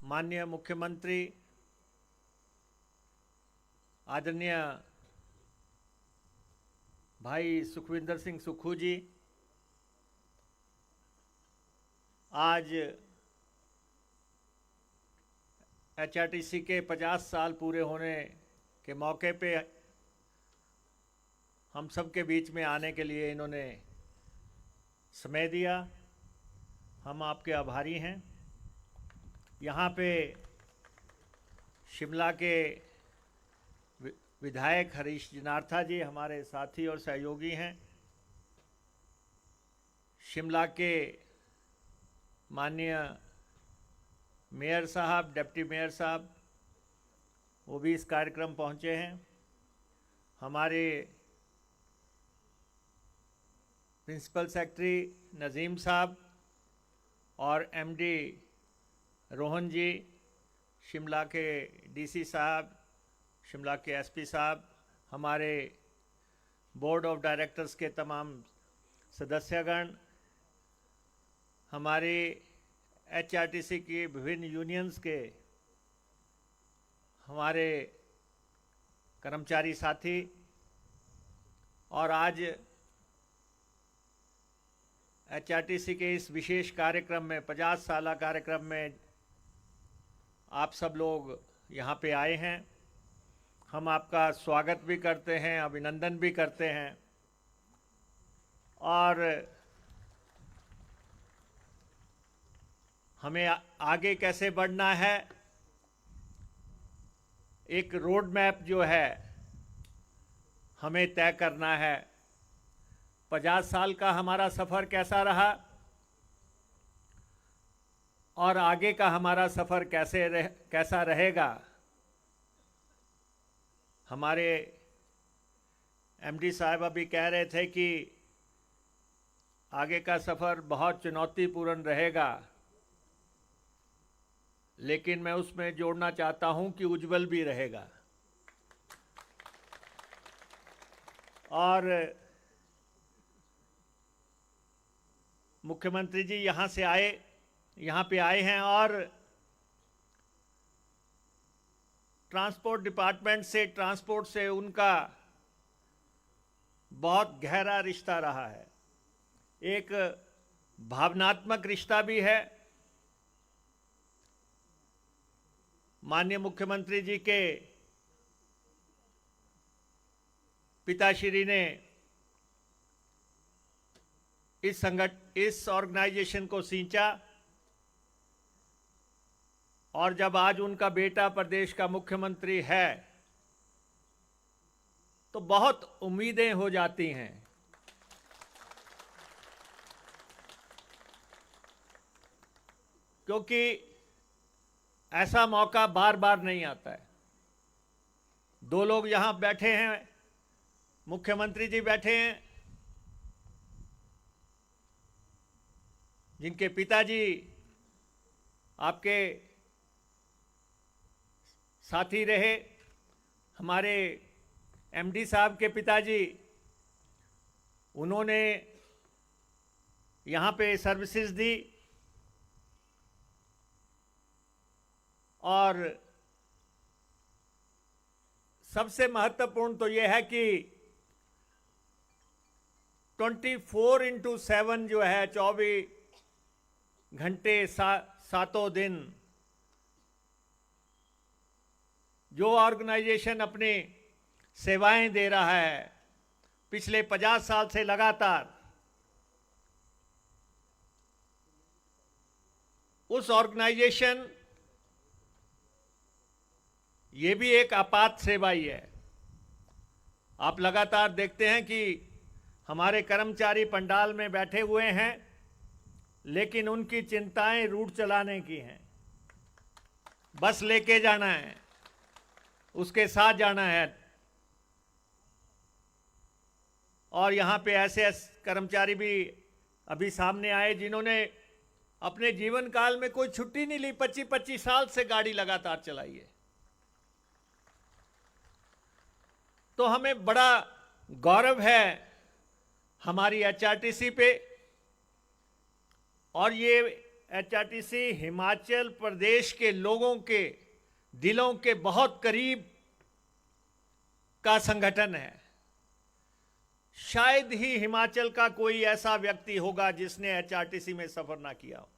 माननीय मुख्यमंत्री आदरणीय भाई सुखविंदर सिंह सुक्खू जी, आज एचआरटीसी के 50 साल पूरे होने के मौके पे हम सब के बीच में आने के लिए इन्होंने समय दिया। हम आपके आभारी हैं। यहाँ पे शिमला के विधायक हरीश जनार्था जी हमारे साथी और सहयोगी हैं। शिमला के माननीय मेयर साहब, डिप्टी मेयर साहब, वो भी इस कार्यक्रम पहुँचे हैं। हमारे प्रिंसिपल सेक्रेटरी नज़ीम साहब और एमडी रोहन जी, शिमला के डीसी साहब, शिमला के एसपी साहब, हमारे बोर्ड ऑफ डायरेक्टर्स के तमाम सदस्यगण, हमारे एचआरटीसी की विभिन्न यूनियंस के हमारे कर्मचारी साथी, और आज एचआरटीसी के इस विशेष कार्यक्रम में 50 साला कार्यक्रम में आप सब लोग यहाँ पे आए हैं। हम आपका स्वागत भी करते हैं, अभिनंदन भी करते हैं। और हमें आगे कैसे बढ़ना है, एक रोड मैप जो है हमें तय करना है। 50 साल का हमारा सफ़र कैसा रहा और आगे का हमारा सफ़र कैसा रहेगा। हमारे एमडी साहब अभी कह रहे थे कि आगे का सफ़र बहुत चुनौतीपूर्ण रहेगा, लेकिन मैं उसमें जोड़ना चाहता हूं कि उज्जवल भी रहेगा। और मुख्यमंत्री जी यहाँ पे आए हैं और ट्रांसपोर्ट डिपार्टमेंट से, ट्रांसपोर्ट से उनका बहुत गहरा रिश्ता रहा है। एक भावनात्मक रिश्ता भी है। माननीय मुख्यमंत्री जी के पिताश्री ने इस ऑर्गेनाइजेशन को सींचा, और जब आज उनका बेटा प्रदेश का मुख्यमंत्री है तो बहुत उम्मीदें हो जाती हैं। क्योंकि ऐसा मौका बार बार नहीं आता है। दो लोग यहां बैठे हैं, मुख्यमंत्री जी बैठे हैं, जिनके पिताजी आपके साथी रहे। हमारे एमडी साहब के पिताजी, उन्होंने यहाँ पे सर्विसेज दी, और सबसे महत्वपूर्ण तो यह है कि 24/7 जो है, 24 घंटे सातों दिन जो ऑर्गेनाइजेशन अपनी सेवाएं दे रहा है पिछले 50 साल से लगातार, उस ऑर्गेनाइजेशन, ये भी एक आपात सेवा ही है। आप लगातार देखते हैं कि हमारे कर्मचारी पंडाल में बैठे हुए हैं, लेकिन उनकी चिंताएं रूट चलाने की हैं। बस लेके जाना है, उसके साथ जाना है। और यहाँ पे ऐसे कर्मचारी भी अभी सामने आए जिन्होंने अपने जीवन काल में कोई छुट्टी नहीं ली, 25-25 साल से गाड़ी लगातार चलाई है। तो हमें बड़ा गौरव है हमारी एचआरटीसी पे, और ये एचआरटीसी हिमाचल प्रदेश के लोगों के दिलों के बहुत करीब का संगठन है। शायद ही हिमाचल का कोई ऐसा व्यक्ति होगा जिसने एचआरटीसी में सफर ना किया हो,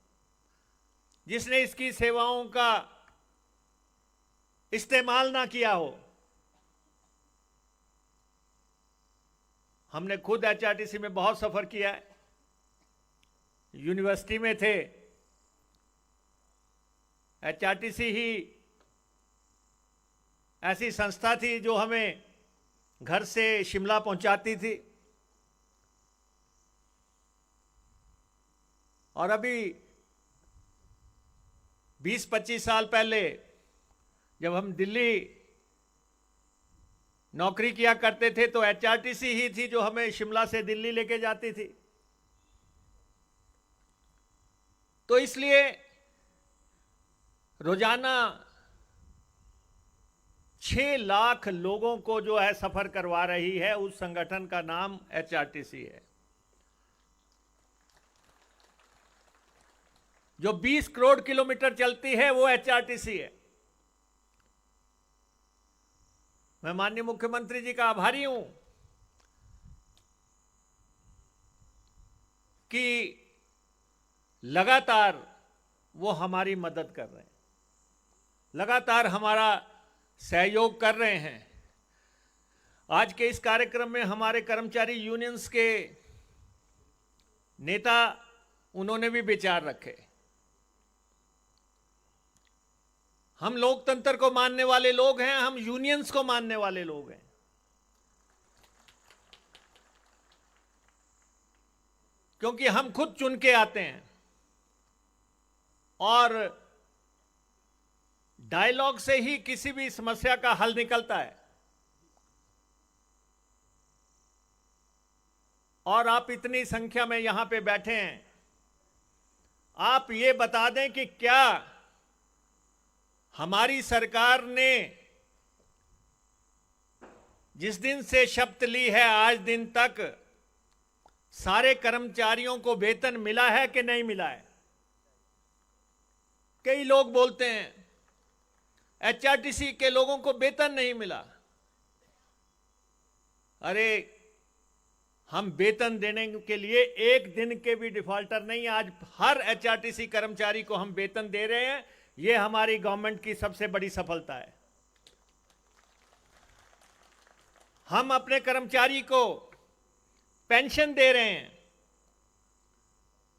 जिसने इसकी सेवाओं का इस्तेमाल ना किया हो। हमने खुद एचआरटीसी में बहुत सफर किया है। यूनिवर्सिटी में थे, एचआरटीसी ही ऐसी संस्था थी जो हमें घर से शिमला पहुंचाती थी। और अभी 20-25 साल पहले जब हम दिल्ली नौकरी किया करते थे तो एचआरटीसी ही थी जो हमें शिमला से दिल्ली लेके जाती थी। तो इसलिए रोजाना 6 लाख लोगों को जो है सफर करवा रही है, उस संगठन का नाम एचआरटीसी है। जो 20 करोड़ किलोमीटर चलती है वो एचआरटीसी है। मैं माननीय मुख्यमंत्री जी का आभारी हूं कि लगातार वो हमारी मदद कर रहे हैं, लगातार हमारा सहयोग कर रहे हैं। आज के इस कार्यक्रम में हमारे कर्मचारी यूनियंस के नेता, उन्होंने भी विचार रखे। हम लोकतंत्र को मानने वाले लोग हैं, हम यूनियंस को मानने वाले लोग हैं। क्योंकि हम खुद चुन के आते हैं और डायलॉग से ही किसी भी समस्या का हल निकलता है। और आप इतनी संख्या में यहां पे बैठे हैं, आप ये बता दें कि क्या हमारी सरकार ने जिस दिन से शपथ ली है आज दिन तक सारे कर्मचारियों को वेतन मिला है कि नहीं मिला है? कई लोग बोलते हैं एचआरटीसी के लोगों को वेतन नहीं मिला। अरे, हम वेतन देने के लिए एक दिन के भी डिफॉल्टर नहीं। आज हर एचआरटीसी कर्मचारी को हम वेतन दे रहे हैं। ये हमारी गवर्नमेंट की सबसे बड़ी सफलता है। हम अपने कर्मचारी को पेंशन दे रहे हैं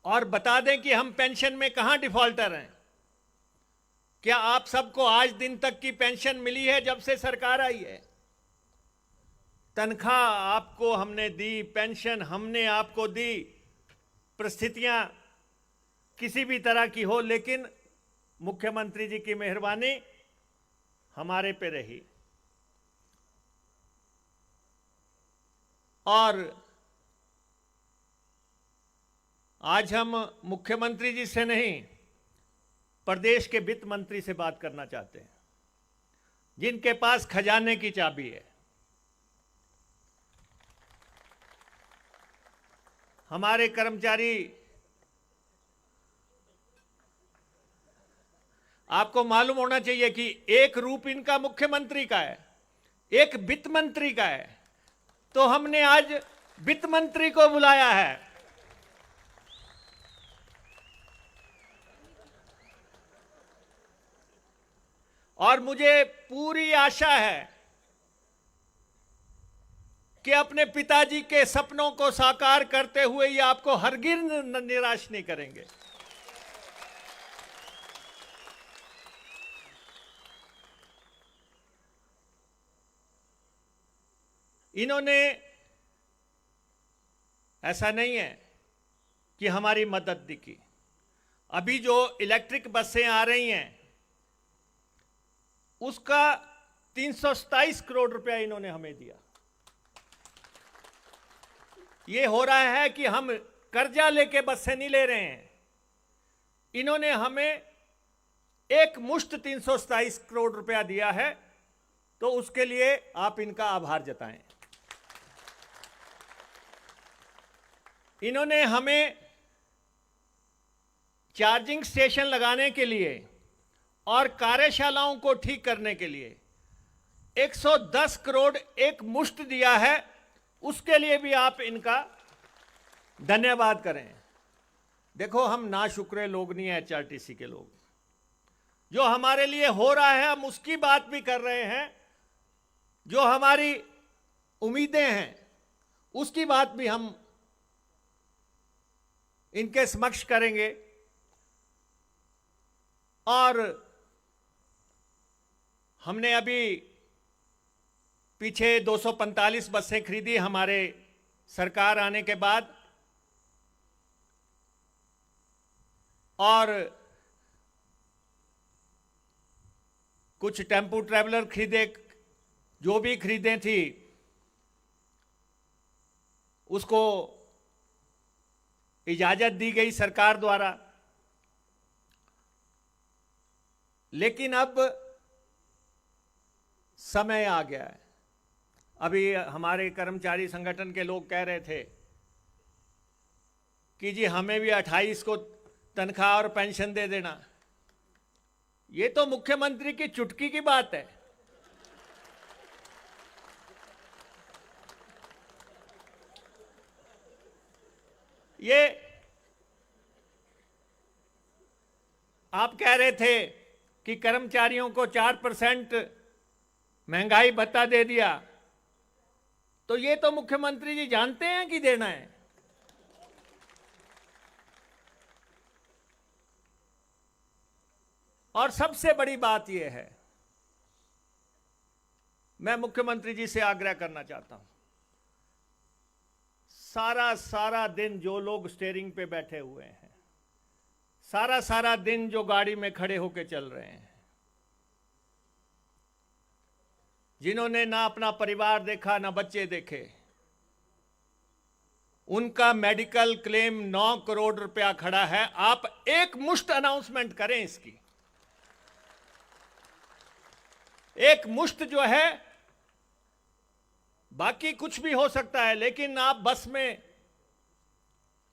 और बता दें कि हम पेंशन में कहां डिफॉल्टर हैं। क्या आप सबको आज दिन तक की पेंशन मिली है जब से सरकार आई है? तनख्वाह आपको हमने दी, पेंशन हमने आपको दी, परिस्थितियां किसी भी तरह की हो, लेकिन मुख्यमंत्री जी की मेहरबानी हमारे पे रही। और आज हम मुख्यमंत्री जी से नहीं, प्रदेश के वित्त मंत्री से बात करना चाहते हैं, जिनके पास खजाने की चाबी है। हमारे कर्मचारी, आपको मालूम होना चाहिए कि एक रूप इनका मुख्यमंत्री का है, एक वित्त मंत्री का है। तो हमने आज वित्त मंत्री को बुलाया है। और मुझे पूरी आशा है कि अपने पिताजी के सपनों को साकार करते हुए ये आपको हरगिज निराश नहीं करेंगे। इन्होंने, ऐसा नहीं है कि हमारी मदद की। अभी जो इलेक्ट्रिक बसें आ रही हैं उसका 327 करोड़ रुपया इन्होंने हमें दिया। ये हो रहा है कि हम कर्जा लेके बसें नहीं ले रहे हैं। इन्होंने हमें एक मुश्त 327 करोड़ रुपया दिया है, तो उसके लिए आप इनका आभार जताएं। इन्होंने हमें चार्जिंग स्टेशन लगाने के लिए और कार्यशालाओं को ठीक करने के लिए 110 करोड़ एक मुश्त दिया है, उसके लिए भी आप इनका धन्यवाद करें। देखो, हम नाशुक्रे लोग नहीं है एचआरटीसी के लोग। जो हमारे लिए हो रहा है हम उसकी बात भी कर रहे हैं, जो हमारी उम्मीदें हैं उसकी बात भी हम इनके समक्ष करेंगे। और हमने अभी पीछे 245 बसें खरीदी हमारे सरकार आने के बाद, और कुछ टेम्पो ट्रैवलर खरीदे, जो भी खरीदे थी उसको इजाजत दी गई सरकार द्वारा। लेकिन अब समय आ गया है। अभी हमारे कर्मचारी संगठन के लोग कह रहे थे कि जी हमें भी 28 को तनख्वाह और पेंशन दे देना। ये तो मुख्यमंत्री की चुटकी की बात है। ये आप कह रहे थे कि कर्मचारियों को 4% महंगाई भत्ता दे दिया, तो ये तो मुख्यमंत्री जी जानते हैं कि देना है। और सबसे बड़ी बात यह है, मैं मुख्यमंत्री जी से आग्रह करना चाहता हूं, सारा दिन जो लोग स्टीयरिंग पे बैठे हुए हैं, सारा दिन जो गाड़ी में खड़े होकर चल रहे हैं, जिन्होंने ना अपना परिवार देखा ना बच्चे देखे, उनका मेडिकल क्लेम 9 करोड़ रुपया खड़ा है। आप एक मुश्त अनाउंसमेंट करें इसकी। एक मुश्त जो है, बाकी कुछ भी हो सकता है, लेकिन आप बस में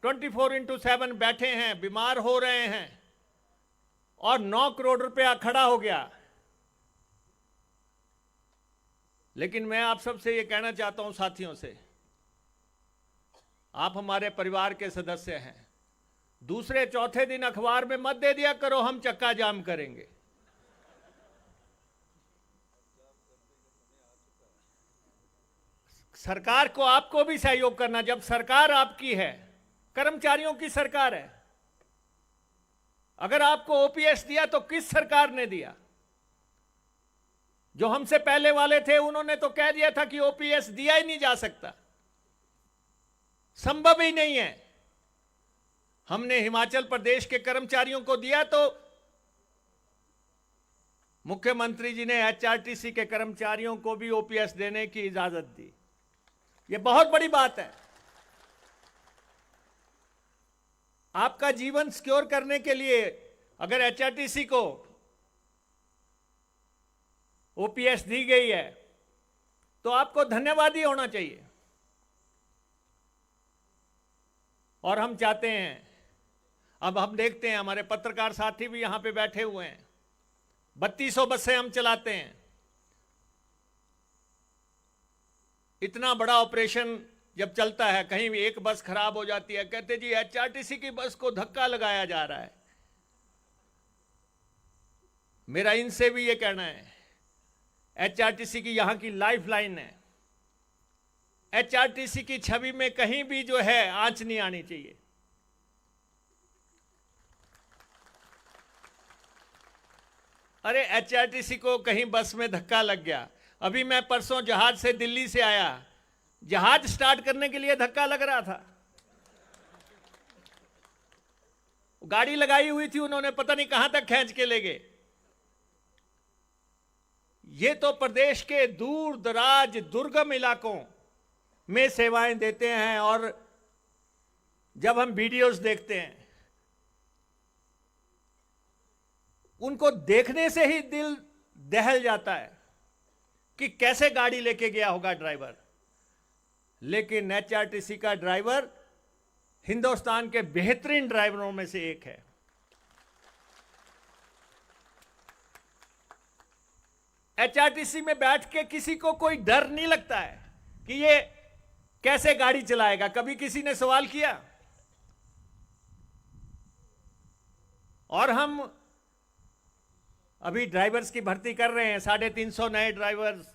24/7 बैठे हैं, बीमार हो रहे हैं और 9 करोड़ रुपया खड़ा हो गया। लेकिन मैं आप सबसे ये कहना चाहता हूं, साथियों से, आप हमारे परिवार के सदस्य हैं, दूसरे चौथे दिन अखबार में मत दे दिया करो हम चक्का जाम करेंगे। सरकार को आपको भी सहयोग करना। जब सरकार आपकी है, कर्मचारियों की सरकार है, अगर आपको ओपीएस दिया तो किस सरकार ने दिया? जो हमसे पहले वाले थे उन्होंने तो कह दिया था कि ओपीएस दिया ही नहीं जा सकता, संभव ही नहीं है। हमने हिमाचल प्रदेश के कर्मचारियों को दिया तो मुख्यमंत्री जी ने एचआरटीसी के कर्मचारियों को भी ओपीएस देने की इजाजत दी। यह बहुत बड़ी बात है। आपका जीवन सिक्योर करने के लिए अगर एचआरटीसी को ओपीएस दी गई है तो आपको धन्यवाद ही होना चाहिए। और हम चाहते हैं, अब हम देखते हैं, हमारे पत्रकार साथी भी यहां पे बैठे हुए हैं, 3200 बसें हम चलाते हैं। इतना बड़ा ऑपरेशन जब चलता है, कहीं भी एक बस खराब हो जाती है, कहते जी एचआरटीसी की बस को धक्का लगाया जा रहा है। मेरा इनसे भी ये कहना है, एचआरटीसी की यहां की लाइफलाइन है। एचआरटीसी की छवि में कहीं भी जो है आंच नहीं आनी चाहिए। अरे एचआरटीसी को कहीं बस में धक्का लग गया। अभी मैं परसों जहाज से दिल्ली से आया, जहाज स्टार्ट करने के लिए धक्का लग रहा था। गाड़ी लगाई हुई थी, उन्होंने पता नहीं कहां तक खींच के ले गए। ये तो प्रदेश के दूर दराज दुर्गम इलाकों में सेवाएं देते हैं, और जब हम वीडियोस देखते हैं उनको देखने से ही दिल दहल जाता है कि कैसे गाड़ी लेके गया होगा ड्राइवर। लेकिन एचआरटीसी का ड्राइवर हिंदुस्तान के बेहतरीन ड्राइवरों में से एक है। एचआरटीसी में बैठ के किसी को कोई डर नहीं लगता है कि ये कैसे गाड़ी चलाएगा? कभी किसी ने सवाल किया? और हम अभी ड्राइवर्स की भर्ती कर रहे हैं, 350 नए ड्राइवर्स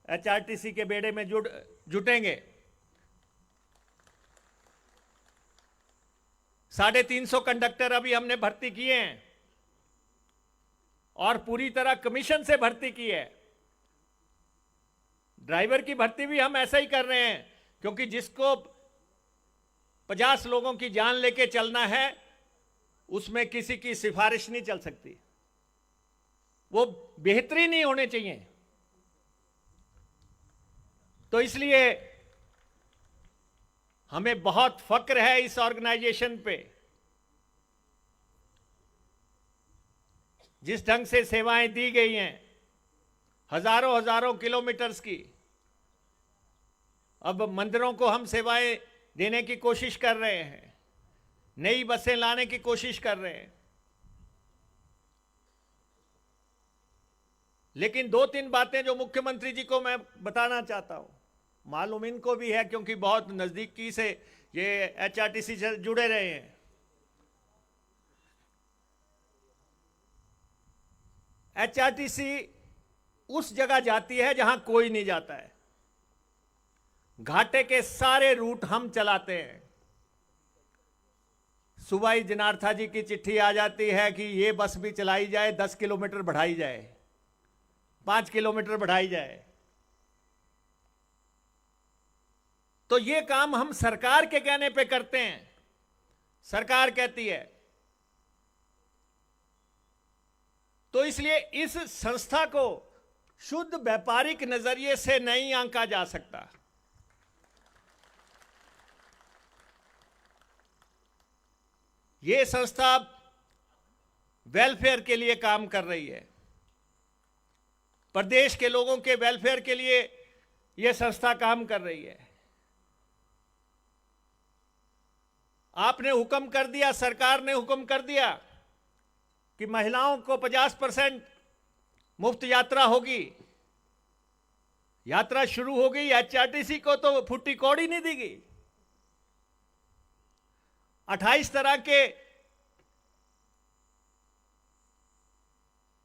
एचआरटीसी के बेड़े में जुटेंगे। 350 कंडक्टर अभी हमने भर्ती किए हैं और पूरी तरह कमीशन से भर्ती की है। ड्राइवर की भर्ती भी हम ऐसा ही कर रहे हैं, क्योंकि जिसको 50 लोगों की जान लेके चलना है उसमें किसी की सिफारिश नहीं चल सकती, वो बेहतरीन ही होने चाहिए। तो इसलिए हमें बहुत फक्र है इस ऑर्गेनाइजेशन पे, जिस ढंग से सेवाएं दी गई हैं, हजारों हजारों किलोमीटर्स की। अब मंदिरों को हम सेवाएं देने की कोशिश कर रहे हैं, नई बसें लाने की कोशिश कर रहे हैं। लेकिन 2-3 बातें जो मुख्यमंत्री जी को मैं बताना चाहता हूं, मालूम इनको भी है क्योंकि बहुत नजदीकी से ये एचआरटीसी से जुड़े रहे हैं। एचआरटीसी उस जगह जाती है जहां कोई नहीं जाता है। घाटे के सारे रूट हम चलाते हैं। सुबह ही जनार्था जी की चिट्ठी आ जाती है कि ये बस भी चलाई जाए, 10 किलोमीटर बढ़ाई जाए, 5 किलोमीटर बढ़ाई जाए। तो ये काम हम सरकार के कहने पे करते हैं। सरकार कहती है, तो इसलिए इस संस्था को शुद्ध व्यापारिक नजरिए से नहीं आंका जा सकता। ये संस्था वेलफेयर के लिए काम कर रही है, प्रदेश के लोगों के वेलफेयर के लिए यह संस्था काम कर रही है। आपने हुक्म कर दिया, सरकार ने हुक्म कर दिया कि महिलाओं को 50% मुफ्त यात्रा होगी। यात्रा शुरू हो गई। एचआरटीसी को तो फुट्टी कौड़ी नहीं दी गई। 28 तरह के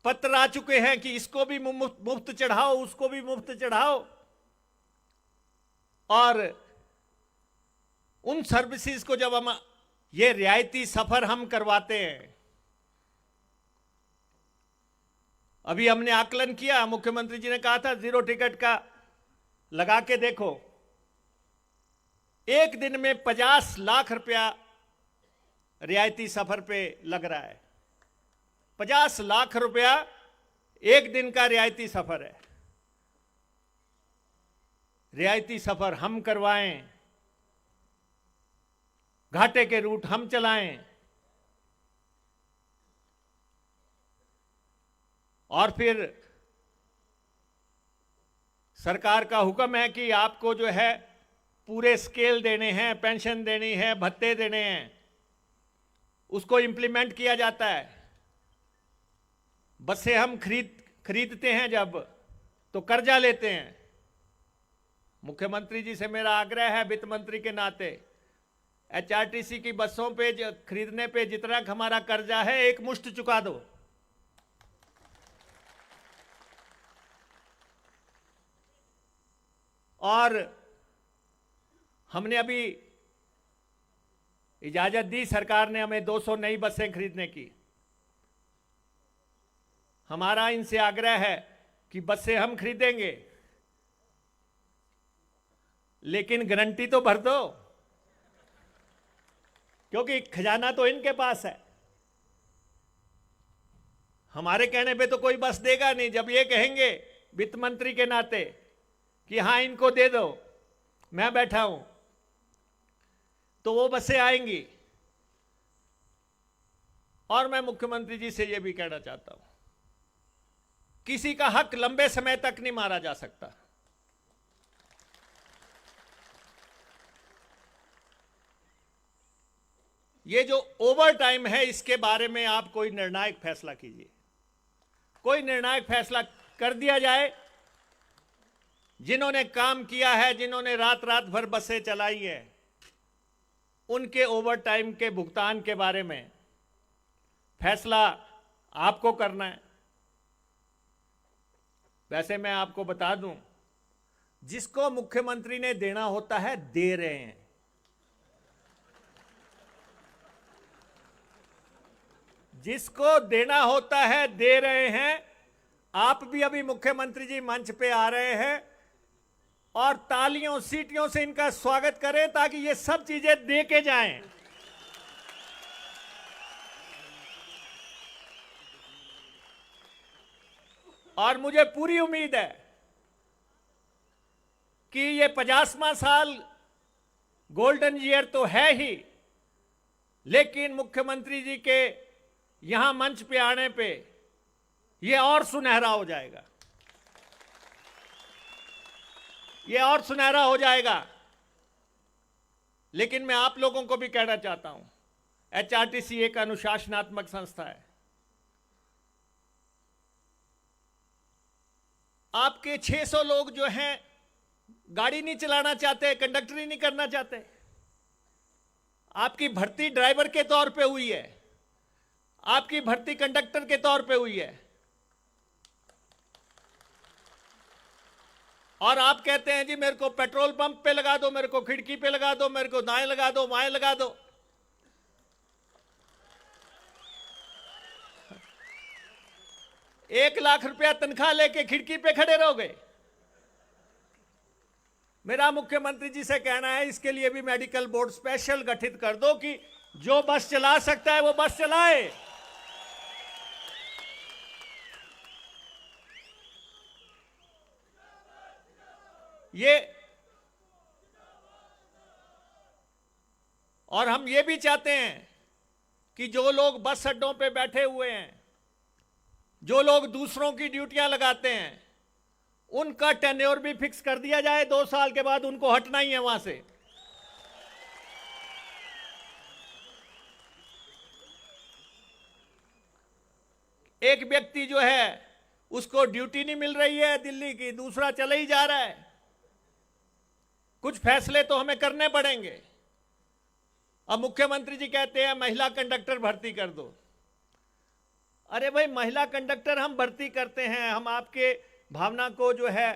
पत्र आ चुके हैं कि इसको भी मुफ्त चढ़ाओ, उसको भी मुफ्त चढ़ाओ। और उन सर्विसेज को जब हम ये रियायती सफर हम करवाते हैं, अभी हमने आकलन किया, मुख्यमंत्री जी ने कहा था 0 टिकट का लगा के देखो, एक दिन में 50 लाख रुपया रियायती सफर पे लग रहा है। 50 लाख रुपया एक दिन का रियायती सफर है। रियायती सफर हम करवाएं, घाटे के रूट हम चलाएं, और फिर सरकार का हुक्म है कि आपको जो है पूरे स्केल देने हैं, पेंशन देनी है, भत्ते देने हैं, उसको इंप्लीमेंट किया जाता है। बसें हम खरीदते हैं जब, तो कर्जा लेते हैं। मुख्यमंत्री जी से मेरा आग्रह है वित्त मंत्री के नाते, एचआरटीसी की बसों पे खरीदने पे जितना हमारा कर्जा है एक मुश्त चुका दो। और हमने अभी इजाजत दी, सरकार ने हमें 200 नई बसें खरीदने की। हमारा इनसे आग्रह है कि बसें हम खरीदेंगे, लेकिन गारंटी तो भर दो, क्योंकि खजाना तो इनके पास है। हमारे कहने पे तो कोई बस देगा नहीं। जब ये कहेंगे वित्त मंत्री के नाते कि हां इनको दे दो, मैं बैठा हूं, तो वो बसें आएंगी। और मैं मुख्यमंत्री जी से यह भी कहना चाहता हूं, किसी का हक लंबे समय तक नहीं मारा जा सकता। ये जो ओवर टाइम है, इसके बारे में आप कोई निर्णायक फैसला कीजिए। कोई निर्णायक फैसला कर दिया जाए। जिन्होंने काम किया है, जिन्होंने रात रात भर बसें चलाई है, उनके ओवर टाइम के भुगतान के बारे में फैसला आपको करना है। वैसे मैं आपको बता दूं, जिसको मुख्यमंत्री ने देना होता है दे रहे हैं। जिसको देना होता है दे रहे हैं। आप भी अभी मुख्यमंत्री जी मंच पे आ रहे हैं और तालियों सीटियों से इनका स्वागत करें ताकि ये सब चीजें दे के जाएं। और मुझे पूरी उम्मीद है कि ये 50वां साल गोल्डन ईयर तो है ही, लेकिन मुख्यमंत्री जी के यहां मंच पे आने पे ये और सुनहरा हो जाएगा। ये और सुनहरा हो जाएगा। लेकिन मैं आप लोगों को भी कहना चाहता हूं, एचआरटीसी एक अनुशासनात्मक संस्था है। आपके 600 लोग जो हैं गाड़ी नहीं चलाना चाहते, कंडक्टरी नहीं करना चाहते। आपकी भर्ती ड्राइवर के तौर पे हुई है, आपकी भर्ती कंडक्टर के तौर पे हुई है, और आप कहते हैं जी मेरे को पेट्रोल पंप पे लगा दो, मेरे को खिड़की पे लगा दो, मेरे को दाएं लगा दो, बाएं लगा दो। ₹1,00,000 तनख्वाह लेके खिड़की पे खड़े रहोगे? मेरा मुख्यमंत्री जी से कहना है, इसके लिए भी मेडिकल बोर्ड स्पेशल गठित कर दो कि जो बस चला सकता है वो बस चलाए। ये और हम ये भी चाहते हैं कि जो लोग बस अड्डों पे बैठे हुए हैं, जो लोग दूसरों की ड्यूटियां लगाते हैं, उनका टेन्योर भी फिक्स कर दिया जाए। 2 साल के बाद उनको हटना ही है वहां से। एक व्यक्ति जो है उसको ड्यूटी नहीं मिल रही है दिल्ली की, दूसरा चले ही जा रहा है। कुछ फैसले तो हमें करने पड़ेंगे। अब मुख्यमंत्री जी कहते हैं महिला कंडक्टर भर्ती कर दो। अरे भाई, महिला कंडक्टर हम भर्ती करते हैं, हम आपके भावना को जो है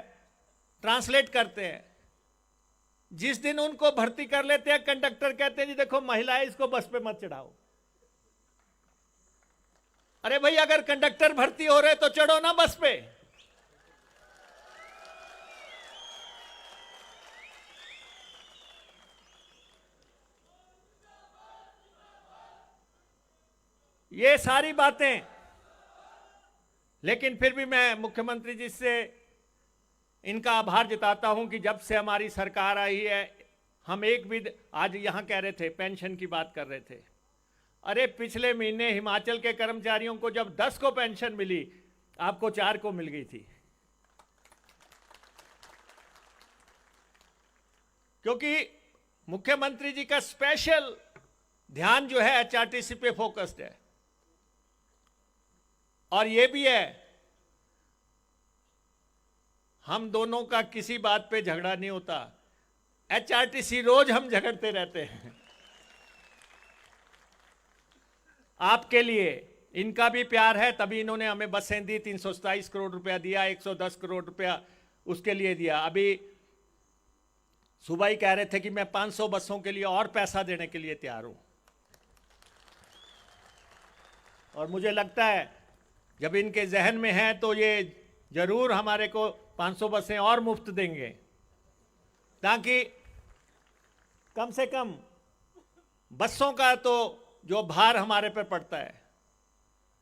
ट्रांसलेट करते हैं। जिस दिन उनको भर्ती कर लेते हैं, कंडक्टर कहते हैं जी देखो महिला है, इसको बस पे मत चढ़ाओ। अरे भाई, अगर कंडक्टर भर्ती हो रहे तो चढ़ो ना बस पे। ये सारी बातें, लेकिन फिर भी मैं मुख्यमंत्री जी से इनका आभार जताता हूं कि जब से हमारी सरकार आई है, हम एक भी आज यहां कह रहे थे पेंशन की बात कर रहे थे। अरे पिछले महीने हिमाचल के कर्मचारियों को जब 10 को पेंशन मिली, आपको 4 को मिल गई थी। क्योंकि मुख्यमंत्री जी का स्पेशल ध्यान जो है एचआरटीसी पे फोकस्ड है। और ये भी है, हम दोनों का किसी बात पे झगड़ा नहीं होता। एचआरटीसी रोज हम झगड़ते रहते हैं। आपके लिए इनका भी प्यार है, तभी इन्होंने हमें बसें दी, 327 करोड़ रुपया दिया, 110 करोड़ रुपया उसके लिए दिया। अभी सुबह ही कह रहे थे कि मैं 500 बसों के लिए और पैसा देने के लिए तैयार हूं। और मुझे लगता है जब इनके जहन में है तो ये जरूर हमारे को 500 बसें और मुफ्त देंगे, ताकि कम से कम बसों का तो जो भार हमारे पे पड़ता है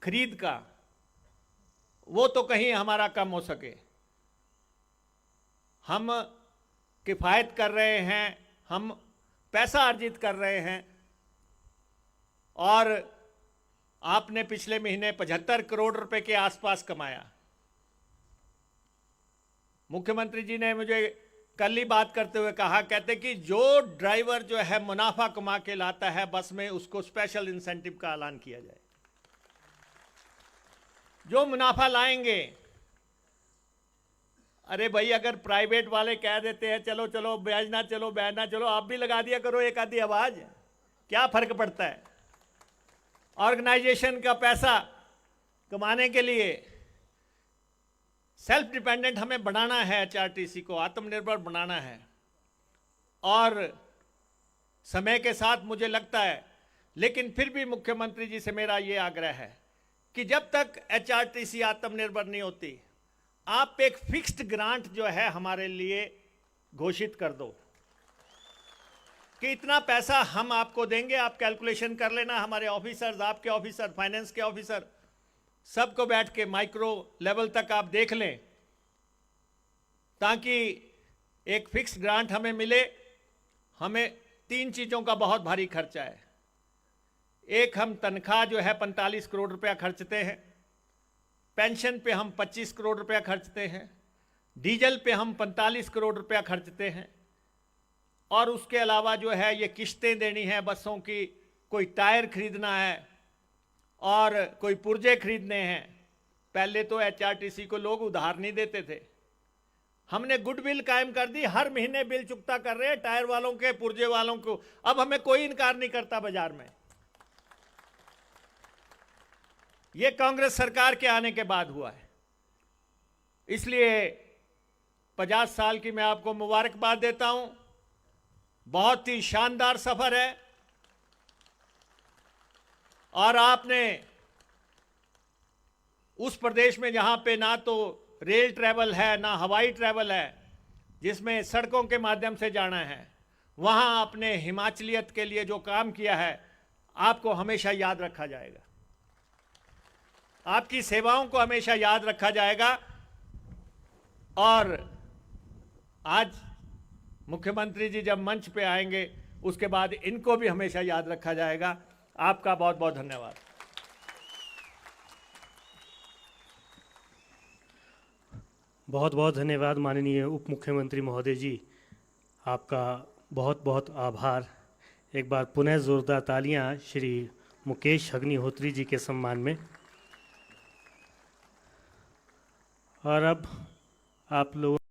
खरीद का, वो तो कहीं हमारा कम हो सके। हम किफायत कर रहे हैं, हम पैसा अर्जित कर रहे हैं। और आपने पिछले महीने 75 करोड़ रुपए के आसपास कमाया। मुख्यमंत्री जी ने मुझे कल ही बात करते हुए कहा, कहते कि जो ड्राइवर जो है मुनाफा कमा के लाता है बस में, उसको स्पेशल इंसेंटिव का ऐलान किया जाए। जो मुनाफा लाएंगे अरे भाई, अगर प्राइवेट वाले कह देते हैं चलो चलो ब्याज ना चलो ब्याज ना चलो, आप भी लगा दिया करो एक आधी आवाज, क्या फर्क पड़ता है। ऑर्गेनाइजेशन का पैसा कमाने के लिए सेल्फ डिपेंडेंट हमें बनाना है, एचआरटीसी को आत्मनिर्भर बनाना है। और समय के साथ मुझे लगता है, लेकिन फिर भी मुख्यमंत्री जी से मेरा ये आग्रह है कि जब तक एचआरटीसी आत्मनिर्भर नहीं होती, आप एक फिक्स्ड ग्रांट जो है हमारे लिए घोषित कर दो कि इतना पैसा हम आपको देंगे, आप कैलकुलेशन कर लेना। हमारे ऑफिसर्स, आपके ऑफिसर, फाइनेंस के ऑफिसर, सबको बैठ के माइक्रो लेवल तक आप देख लें, ताकि एक फिक्स ग्रांट हमें मिले। हमें 3 चीज़ों का बहुत भारी खर्चा है। एक, हम तनख्वाह जो है 45 करोड़ रुपया खर्चते हैं, पेंशन पे हम 25 करोड़ रुपया खर्चते हैं, डीजल पे हम 45 करोड़ रुपया खर्चते हैं, और उसके अलावा जो है ये किश्तें देनी है बसों की, कोई टायर खरीदना है और कोई पुर्जे खरीदने हैं। पहले तो एचआरटीसी को लोग उधार नहीं देते थे, हमने गुडविल कायम कर दी, हर महीने बिल चुकता कर रहे हैं टायर वालों के, पुर्जे वालों को। अब हमें कोई इनकार नहीं करता बाजार में। ये कांग्रेस सरकार के आने के बाद हुआ है। इसलिए 50 साल की मैं आपको मुबारकबाद देता हूं। बहुत ही शानदार सफर है, और आपने उस प्रदेश में जहां पे ना तो रेल ट्रैवल है ना हवाई ट्रैवल है, जिसमें सड़कों के माध्यम से जाना है, वहां आपने हिमाचलियत के लिए जो काम किया है, आपको हमेशा याद रखा जाएगा। आपकी सेवाओं को हमेशा याद रखा जाएगा। और आज मुख्यमंत्री जी जब मंच पे आएंगे, उसके बाद इनको भी हमेशा याद रखा जाएगा। आपका बहुत बहुत धन्यवाद। बहुत बहुत धन्यवाद माननीय उप मुख्यमंत्री महोदय जी, आपका बहुत बहुत आभार। एक बार पुनः जोरदार तालियां श्री मुकेश अग्निहोत्री जी के सम्मान में। और अब आप लोग